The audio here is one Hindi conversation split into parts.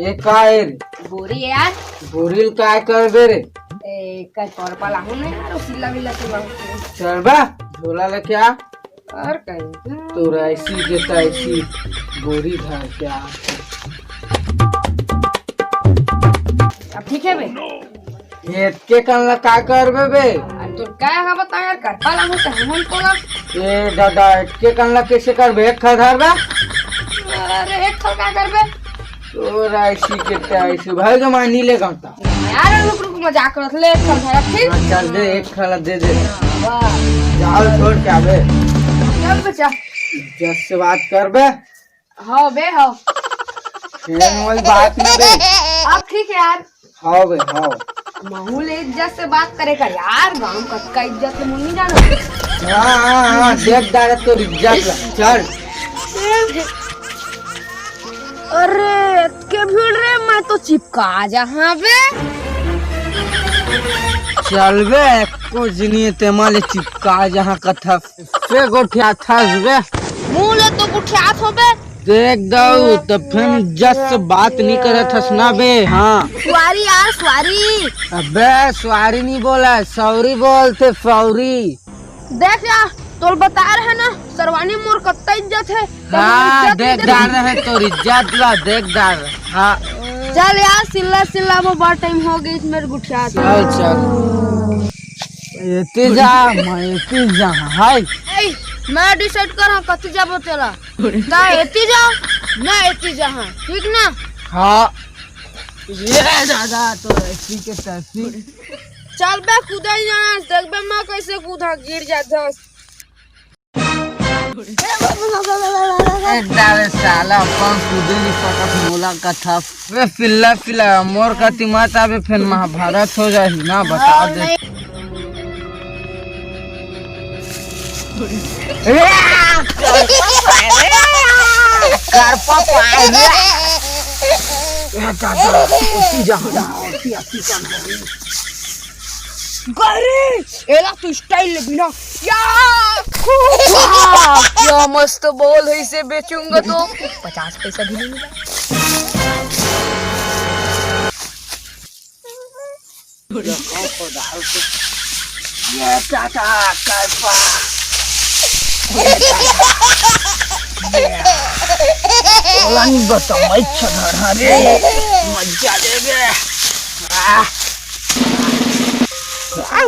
ये काय रे? बोरी है यार। बोरील काय करबे रे? कल तोड़ पाला हूँ ना यार, सिल्ला विल्ला तो बहुत। चल बा झोला लेके आ। और कहीं तो ऐसी के तैसी बोरी धर के आ। अब ठीक है बे। खेत के कल का करबे बे? अब तो क्या है बता यार, कर पाला हूँ तो हम कोला। ये दादा के कल कैसे करबे? एक खधर बा। अरे एक खल क्या कर बे? तो ऐसी के तैसी भाई जो मान नीले गांता यार रुक रुक मजाक कर ले, एक खल धरा ठीक। चल दे एक खला दे दे। वाह जाल छोड़ के आबे। चल बच्चा इज्जत से बात करबे। हाँ बे हाँ। खेल वाली बात ना बे। अब ठीक है यार। हाँ बे हाँ। माहौल इज्जत से बात करे कर यार, गांव का इज्जत से मुझ नहीं जाना। हाँ देख डाले तो इज्जत ला चल। अरे के भीड़ रे, मैं तो चिपका जहाँ पे। चल बे को जनिए ते माले चिपका जहाँ कथा से गोठिया थस बे। मुँह ले तो गुठियात हो बे। देख दऊ तो फिर इज्जत से बात नहीं करे थस ना बे। हाँ सवारी यार सवारी। अबे सवारी नहीं बोला, सौरी बोलते सौरी। देख यार तो बता रहे ना, सरवानी मोर कत्ता इज्जत है। हाँ देख डाल रहे तो इज्जत ला देख डाल। हाँ चल यार सिल्ला सिल्ला वो बहुत टाइम हो गई मेरे गुठियात। चल चल एते जा मैं एते जा। हाय मैं डिसाइड कर हाँ कति जाबो तेरा। ता एती जाओ मैं एती जा हाँ, ठीक ना। हाँ ये दादा तो ऐसी के तैसी। चल बे कूदा ही जाना, देख बे मैं कैसे कूदा गिर जाता। डाले साला अपन कूदे नहीं सकत मोला कथा वे फिल्ला फिल्ला मोर कति मत आवे फिर महाभारत हो जाही ना बता दे। कर पाए रे ये दादा उसी जा गरे एला तो स्टाइल बिना यार क्या मस्त बॉल है, इसे बेचूंगा तो 50 पैसा भी नहीं मिला। ये टाटा करपा ओलानी बता मैं छधर रे मजा देबे।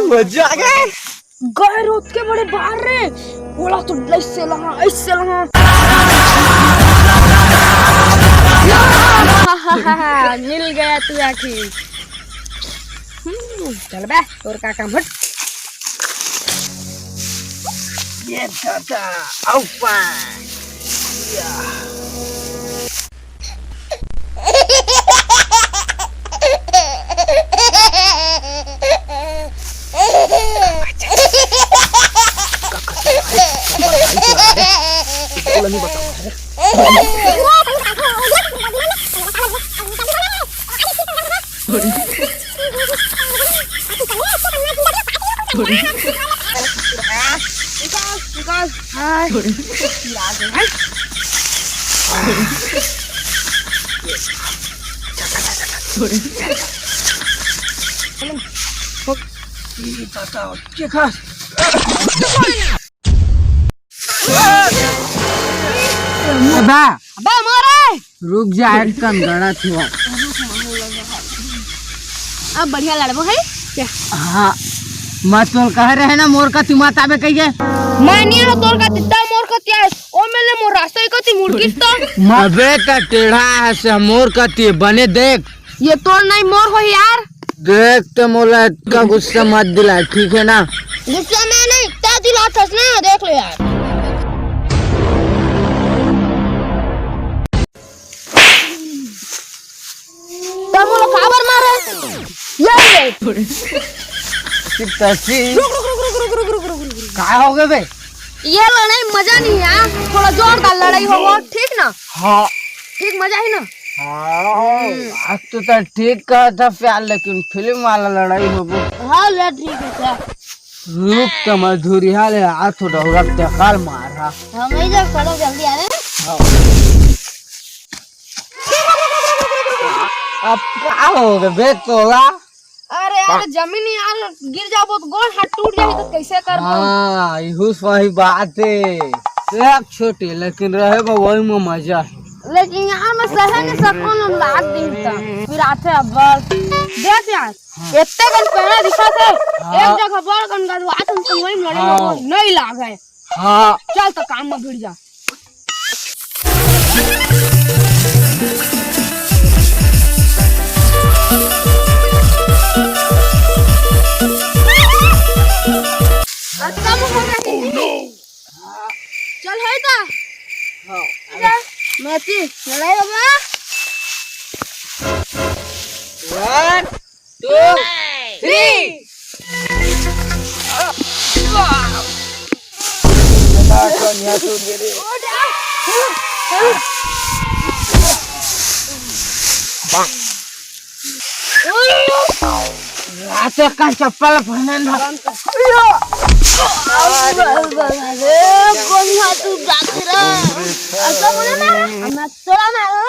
मजा आ गया। गए रोड के बड़े बाहर रे, बोला तो ऐसे लगा मिल गया तू आखिर। चल बे तोर का काम हट। ये टाटा आउपा नहीं बताऊंगा। अबे मारे रुक जा एक कन गड़ा थी। अब बढ़िया लड़बो है क्या? हाँ मत तोल कह रहे ना मोर का ती माता में कहिए मानिए ना तोर का तित्ता मोर का क्या है ओ मेले मोर रास्ता ही कति मुड़किस तो अबे का टेढ़ा है से मोर का ती बने देख। ये तोर नहीं मोर हो यार। देख तो मोला का गुस्सा मत दिला ठीक है ना। गुस्सा में नहीं ता दिलाथस ना, देख ले यार। तब मोला खबर मारे ये तसी रुक रुक रुक रुक रुक रुक रुक रुक। क्या हो गए बे? ये लड़ाई मजा नहीं है, थोड़ा जोरदार लड़ाई हो ठीक ना। हाँ ठीक मजा है ना। आज तो ठीक कहा था प्यार लेकिन फिल्म वाला लड़ाई हो गई। हाँ ले ठीक है। रुक तो मजदूरी हाल है हाथ उड़ा काल मारा। हम ही जब खड़ो जल्दी आ रहे हैं। हाँ। अब क्या होगा बे तोला? अरे यार जमीन यार गिर जाबो तो गोड़ हाथ टूट जाही तो कैसे करबो? हाँ इहू सही बात है। देख छोटी लेकिन रहे वही में मजा है। लेकिन यहाँ में सहे नहीं सको हम लाग दिन तक फिर आते अब बस देख यार इतने गन पहले दिखा थे एक जगह बड़ गन गन आतन से वही लड़े हाँ। नहीं लागे। हाँ चल तो काम में भिड़ जा। अच्छा हो गया चल है ता मैची लड़ाई बाबा 1 2 3 ऐसे का चप्पल पहने ना कौन हाथ तू जाते रहा ऐसा बोले ना मैं थोड़ा मारो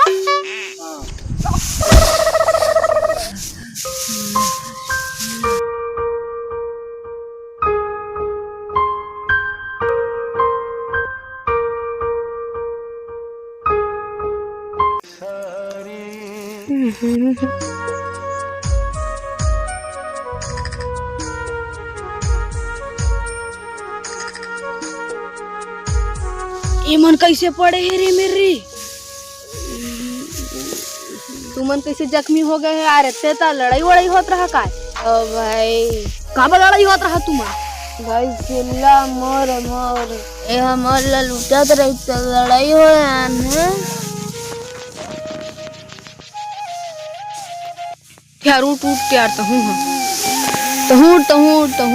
ये मन कैसे पड़े है रे मेरी तू मन कैसे जख्मी हो गए है यार इतने ता लड़ाई वड़ाई होत रहा का ओ भाई काबा लड़ाई होत रहा तुम भाई चिल्ला मोर मोर ए हमर ला लुटत रही तो लड़ाई हो यान है यार उठ उठ के यार तहूँ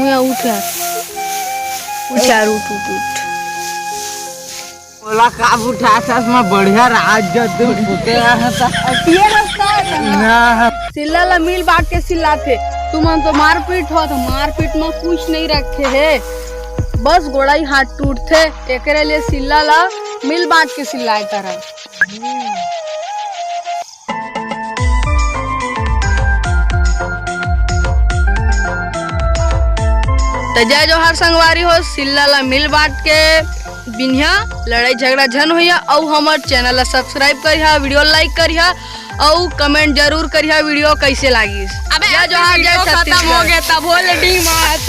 या उठ यार उठ बोला काब उठा सास में बढ़िया राज जद फुटे है ता ये रास्ता है ना सिल्ला ला मिल बांट के सिल्लाते तुम तो मारपीट हो तो मारपीट में कुछ नहीं रखे है बस गोड़ाई हाथ टूटते एकरे लिए सिल्ला ला मिल बांट के सिल्लाए तरह तो जय जोहार संगवारी हो सिल्ला ला मिल बांट के बिन्या लड़ाई झगड़ा झन होइया और हमार चैनल ला सब्सक्राइब करिया वीडियो लाइक करिया और कमेंट जरूर करिया वीडियो कैसे लागी। जय जोहार जय खत्म हो गया तब होल्डिंग मात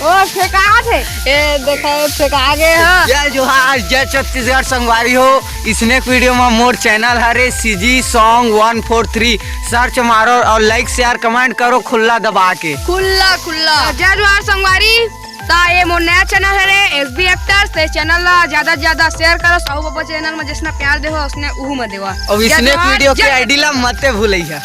ओ फेंका थे ए देखा फेंका गए है। जय जोहार जय छत्तीसगढ़ संगवारी हो स्नेक वीडियो में मोर चैनल हरे सीजी सॉन्ग 143 सर्च मारो और लाइक शेयर कमेंट करो खुला दबा के खुला जय जोहार संगवारी ता ये मोर नया चैनल है रे एसबी एक्टर्स ते चैनल ला ज्यादा से ज्यादा शेयर करो साहू बाबा चैनल में जिसने प्यार दे हो उसने उहू में देवा और स्नेक वीडियो के आईडी ला मत भूलिया।